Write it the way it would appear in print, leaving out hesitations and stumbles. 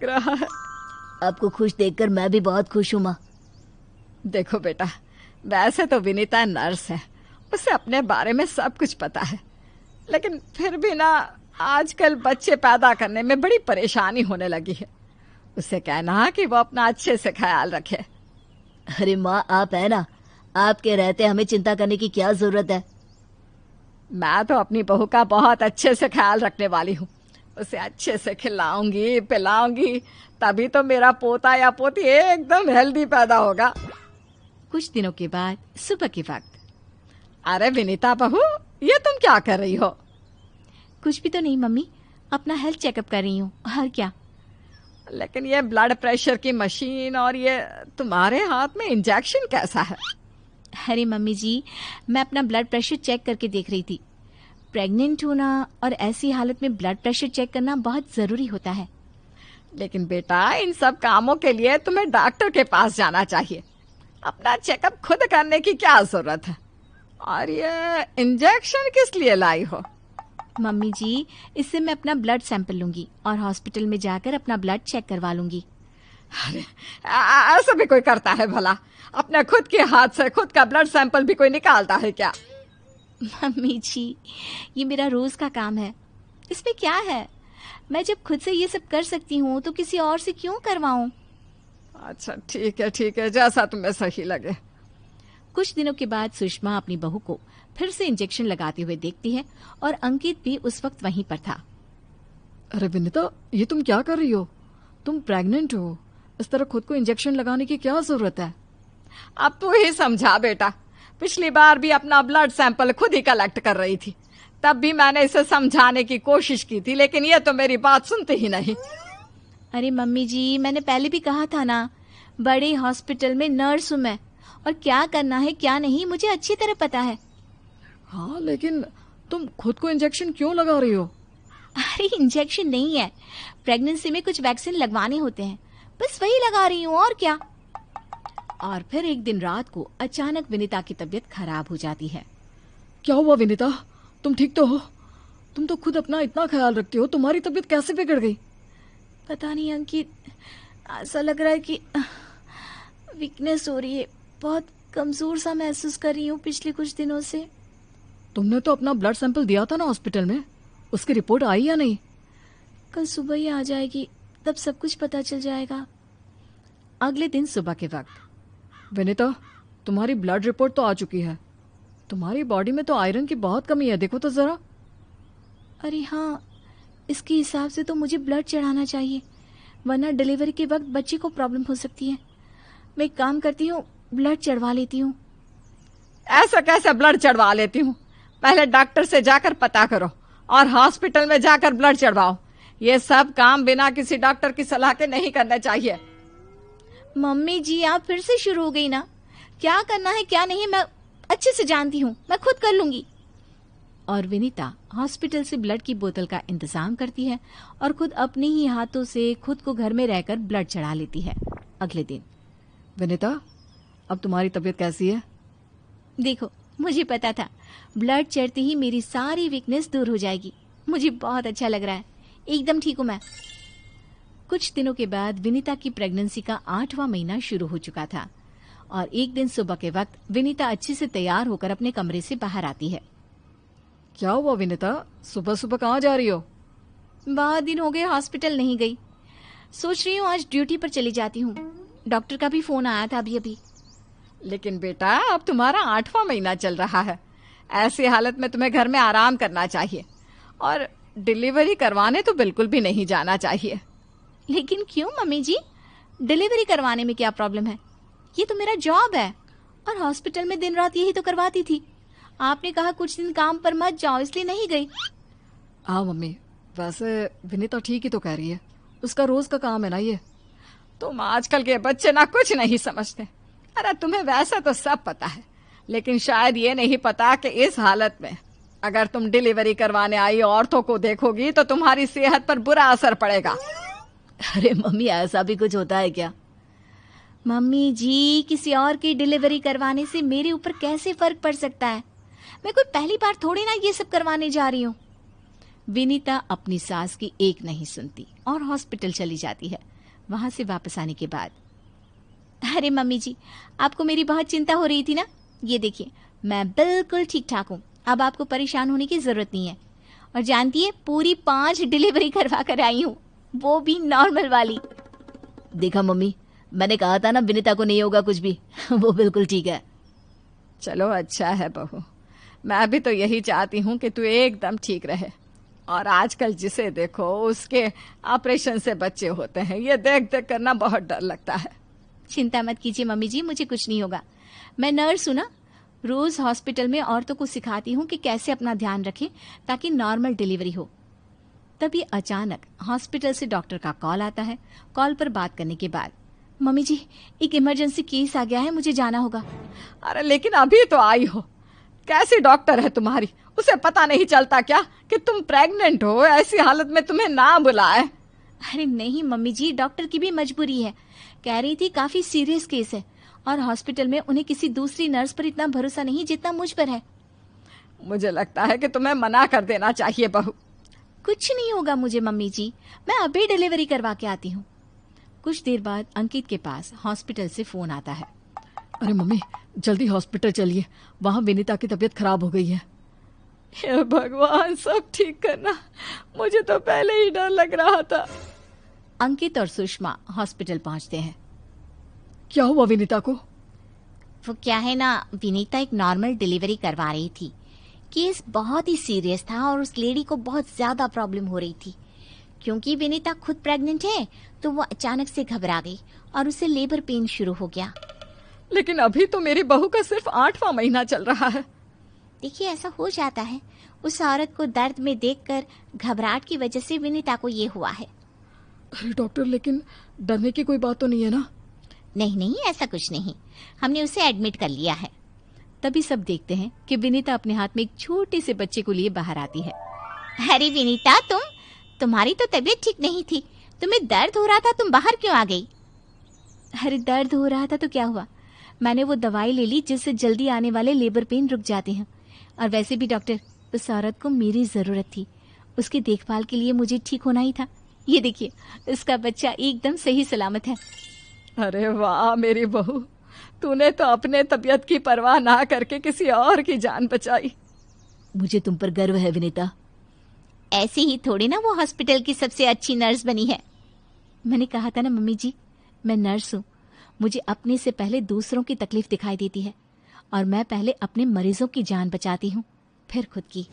रहा है। आपको खुश देखकर मैं भी बहुत खुश हूँ माँ। देखो बेटा, वैसे तो विनीता नर्स है, उसे अपने बारे में सब कुछ पता है, लेकिन फिर भी ना आजकल बच्चे पैदा करने में बड़ी परेशानी होने लगी है। उसे कहना कि वो अपना अच्छे से ख्याल रखे। अरे माँ, आप है ना, आपके रहते हमें चिंता करने की क्या जरूरत है। मैं तो अपनी बहू का बहुत अच्छे से ख्याल रखने वाली हूँ। उसे अच्छे से खिलाऊंगी पिलाऊंगी, तभी तो मेरा पोता या पोती एकदम हेल्दी पैदा होगा। कुछ दिनों के बाद सुबह के वक्त। अरे विनीता बहू, ये तुम क्या कर रही हो? कुछ भी तो नहीं मम्मी, अपना हेल्थ चेकअप कर रही हूँ, और क्या। लेकिन ये ब्लड प्रेशर की मशीन और ये तुम्हारे हाथ में इंजेक्शन कैसा है? अरे मम्मी जी, मैं अपना ब्लड प्रेशर चेक करके देख रही थी। प्रेग्नेंट होना और ऐसी हालत में ब्लड प्रेशर चेक करना बहुत ज़रूरी होता है। लेकिन बेटा, इन सब कामों के लिए तुम्हें डॉक्टर के पास जाना चाहिए। अपना चेकअप खुद करने की क्या जरूरत है? और ये इंजेक्शन किस लिए लाई हो? मम्मी जी, इससे मैं अपना ब्लड सैंपल लूंगी और हॉस्पिटल में जाकर अपना ब्लड चेक करवा लूंगी। अरे ऐसा भी कोई करता है भला? अपने खुद के हाथ से खुद का ब्लड सैंपल भी कोई निकालता है क्या? मम्मी जी, ये मेरा रोज का काम है, इसमें क्या है। मैं जब खुद से ये सब कर सकती हूँ तो किसी और से क्यों करवाऊँ। अच्छा ठीक है, जैसा तुम्हें सही लगे। कुछ दिनों के बाद सुषमा अपनी बहू को फिर से इंजेक्शन लगाते हुए देखती है और अंकित भी उस वक्त वहीं पर था। अरे विनीता, ये तुम क्या कर रही हो? तुम प्रेग्नेंट हो, इस तरह खुद को इंजेक्शन लगाने की क्या जरूरत है? अब तू ही समझा बेटा। पिछली बार भी अपना ब्लड सैंपल खुद ही कलेक्ट कर रही थी, तब भी मैंने इसे समझाने की कोशिश की थी, लेकिन ये तो मेरी बात सुनती ही नहीं। अरे मम्मी जी, मैंने पहले भी कहा था ना, बड़े हॉस्पिटल में नर्स हूँ मैं, और क्या करना है क्या नहीं मुझे अच्छी तरह पता है। हाँ, लेकिन तुम खुद को इंजेक्शन क्यों लगा रही हो? अरे इंजेक्शन नहीं है, प्रेगनेंसी में कुछ वैक्सीन लगवाने होते हैं, बस वही लगा रही हूँ, और क्या। और फिर एक दिन रात को अचानक विनीता की तबीयत खराब हो जाती है। क्या हुआ विनीता? तुम ठीक तो हो? तुम तो खुद अपना इतना ख्याल रखती हो, तुम्हारी तबीयत कैसे बिगड़ गई? पता नहीं अंकित, ऐसा लग रहा है कि वीकनेस हो रही है, बहुत कमजोर सा महसूस कर रही हूँ पिछले कुछ दिनों से। तुमने तो अपना ब्लड सैंपल दिया था ना हॉस्पिटल में, उसकी रिपोर्ट आई या नहीं? कल सुबह ही आ जाएगी, तब सब कुछ पता चल जाएगा। अगले दिन सुबह के वक्त। विनीता, तुम्हारी ब्लड रिपोर्ट तो आ चुकी है। तुम्हारी बॉडी में तो आयरन की बहुत कमी है, देखो तो जरा। अरे हाँ, इसके हिसाब से तो मुझे ब्लड चढ़ाना चाहिए, वरना डिलीवरी के वक्त बच्चे को प्रॉब्लम हो सकती है। मैं एक काम करती हूँ, ब्लड चढ़वा लेती हूँ। ऐसा कैसे ब्लड चढ़वा लेती हूँ? पहले डॉक्टर से जाकर पता करो और हॉस्पिटल में जाकर ब्लड चढ़वाओ। ये सब काम बिना किसी डॉक्टर की सलाह के नहीं करने चाहिए। मम्मी जी, आप फिर से शुरू हो गई ना। क्या करना है क्या नहीं मैं अच्छे से जानती हूँ, मैं खुद कर लूंगी। और विनीता हॉस्पिटल से ब्लड की बोतल का इंतजाम करती है और खुद अपने ही हाथों से खुद को घर में रहकर ब्लड चढ़ा लेती है। अगले दिन। विनीता, अब तुम्हारी तबीयत कैसी है? देखो, मुझे पता था ब्लड चढ़ते ही मेरी सारी वीकनेस दूर हो जाएगी। मुझे बहुत अच्छा लग रहा है, एकदम ठीक हूँ मैं। कुछ दिनों के बाद विनीता की प्रेगनेंसी का 8वां महीना शुरू हो चुका था और एक दिन सुबह के वक्त विनीता अच्छे से तैयार होकर अपने कमरे से बाहर आती है। क्या हुआ विनीता, सुबह सुबह कहाँ जा रही हो? बहुत दिन हो गए हॉस्पिटल नहीं गई, सोच रही हूँ आज ड्यूटी पर चली जाती हूँ। डॉक्टर का भी फोन आया था अभी अभी। लेकिन बेटा, अब तुम्हारा 8वां महीना चल रहा है, ऐसी हालत में तुम्हें घर में आराम करना चाहिए और डिलीवरी करवाने तो बिल्कुल भी नहीं जाना चाहिए। लेकिन क्यों मम्मी जी, डिलीवरी करवाने में क्या प्रॉब्लम है? ये तो मेरा जॉब है और हॉस्पिटल में दिन रात यही तो करवाती थी। आपने कहा कुछ दिन काम पर मत जाओ, इसलिए नहीं गई। हाँ मम्मी, वैसे विनीता ठीक ही तो कह रही है, उसका रोज का काम है ना ये। तुम आजकल के बच्चे ना कुछ नहीं समझते। अरे तुम्हें वैसे तो सब पता है, लेकिन शायद ये नहीं पता कि इस हालत में अगर तुम डिलीवरी करवाने आई औरतों को देखोगी तो तुम्हारी सेहत पर बुरा असर पड़ेगा। अरे मम्मी, ऐसा भी कुछ होता है क्या? मम्मी जी, किसी और की डिलीवरी करवाने से मेरे ऊपर कैसे फर्क पड़ सकता है? मैं कोई पहली बार थोड़ी ना ये सब करवाने जा रही हूँ। विनीता अपनी सास की एक नहीं सुनती और हॉस्पिटल चली जाती है। वहां से वापस आने के बाद, अरे मम्मी जी, आपको मेरी बहुत चिंता हो रही थी ना? ये देखिए, मैं बिल्कुल ठीक ठाक हूँ, अब आपको परेशान होने की जरूरत नहीं है। और जानती है, पूरी 5 डिलीवरी करवा कर आई हूँ, वो भी नॉर्मल वाली। देखा मम्मी, मैंने कहा था ना विनीता को नहीं होगा कुछ भी। वो बिल्कुल ठीक है। चलो अच्छा है बहू, मैं भी तो यही चाहती हूँ कि तू एकदम ठीक रहे। और आजकल जिसे देखो उसके ऑपरेशन से बच्चे होते हैं, ये देख देख करना बहुत डर लगता है। चिंता मत कीजिए मम्मी जी, मुझे कुछ नहीं होगा। मैं नर्स हूँ ना, रोज हॉस्पिटल में औरतों को सिखाती हूँ कि कैसे अपना ध्यान रखें ताकि नॉर्मल डिलीवरी हो। तभी अचानक हॉस्पिटल से डॉक्टर का कॉल आता है। कॉल पर बात करने के बाद, मम्मी जी, एक इमरजेंसी केस आ गया है, मुझे जाना होगा। अरे लेकिन अभी तो आई हो, कैसी डॉक्टर है तुम्हारी? उसे पता नहीं चलता क्या कि तुम प्रेग्नेंट हो? ऐसी हालत में तुम्हें ना बुलाए। अरे नहीं मम्मी जी, डॉक्टर की भी मजबूरी है। कह रही थी काफी सीरियस केस है और हॉस्पिटल में उन्हें किसी दूसरी नर्स पर इतना भरोसा नहीं जितना मुझ पर है। मुझे लगता है कि तुम्हें मना कर देना चाहिए बहू। कुछ नहीं होगा मुझे मम्मी जी, मैं अभी डिलीवरी करवा के आती हूँ। कुछ देर बाद अंकित के पास हॉस्पिटल से फोन आता है। अरे मम्मी, जल्दी हॉस्पिटल चलिए, वहाँ विनीता की तबीयत खराब हो गई है। हे भगवान, सब ठीक करना, मुझे तो पहले ही डर लग रहा था। अंकित और सुषमा हॉस्पिटल पहुंचते हैं। क्या हुआ विनीता को? वो क्या है ना, विनीता एक नॉर्मल डिलीवरी करवा रही थी। केस बहुत ही सीरियस था और उस लेडी को बहुत ज्यादा प्रॉब्लम हो रही थी। क्योंकि विनीता खुद प्रेग्नेंट है तो वो अचानक से घबरा गई और उसे लेबर पेन शुरू हो गया। लेकिन अभी तो मेरी बहू का सिर्फ 8वां महीना चल रहा है। देखिए, ऐसा हो जाता है। उस औरत को दर्द में देखकर घबराहट की वजह से विनीता को ये हुआ है। अरे डॉक्टर, लेकिन डरने की कोई बात तो नहीं है ना? नहीं नहीं, ऐसा कुछ नहीं, हमने उसे एडमिट कर लिया है। तभी सब देखते हैं कि विनीता अपने हाथ में एक छोटे से बच्चे को लिए बाहर आती है। अरे विनीता, तुम्हारी तो तबीयत ठीक नहीं थी, तुम्हें दर्द हो रहा था, तुम बाहर क्यों आ गई? अरे दर्द हो रहा था तो क्या हुआ, मैंने वो दवाई ले ली जिससे जल्दी आने वाले लेबर पेन रुक जाते हैं। और वैसे भी डॉक्टर, उस औरत को मेरी जरूरत थी, उसकी देखभाल के लिए मुझे ठीक होना ही था। ये देखिए, उसका बच्चा एकदम सही सलामत है। अरे वाह मेरी बहू, तूने तो अपने तबीयत की परवाह ना करके किसी और की जान बचाई। मुझे तुम पर गर्व है विनीता। ऐसे ही थोड़ी ना वो हॉस्पिटल की सबसे अच्छी नर्स बनी है। मैंने कहा था ना मम्मी जी, मैं नर्स हूँ, मुझे अपने से पहले दूसरों की तकलीफ दिखाई देती है और मैं पहले अपने मरीजों की जान बचाती हूँ, फिर खुद की।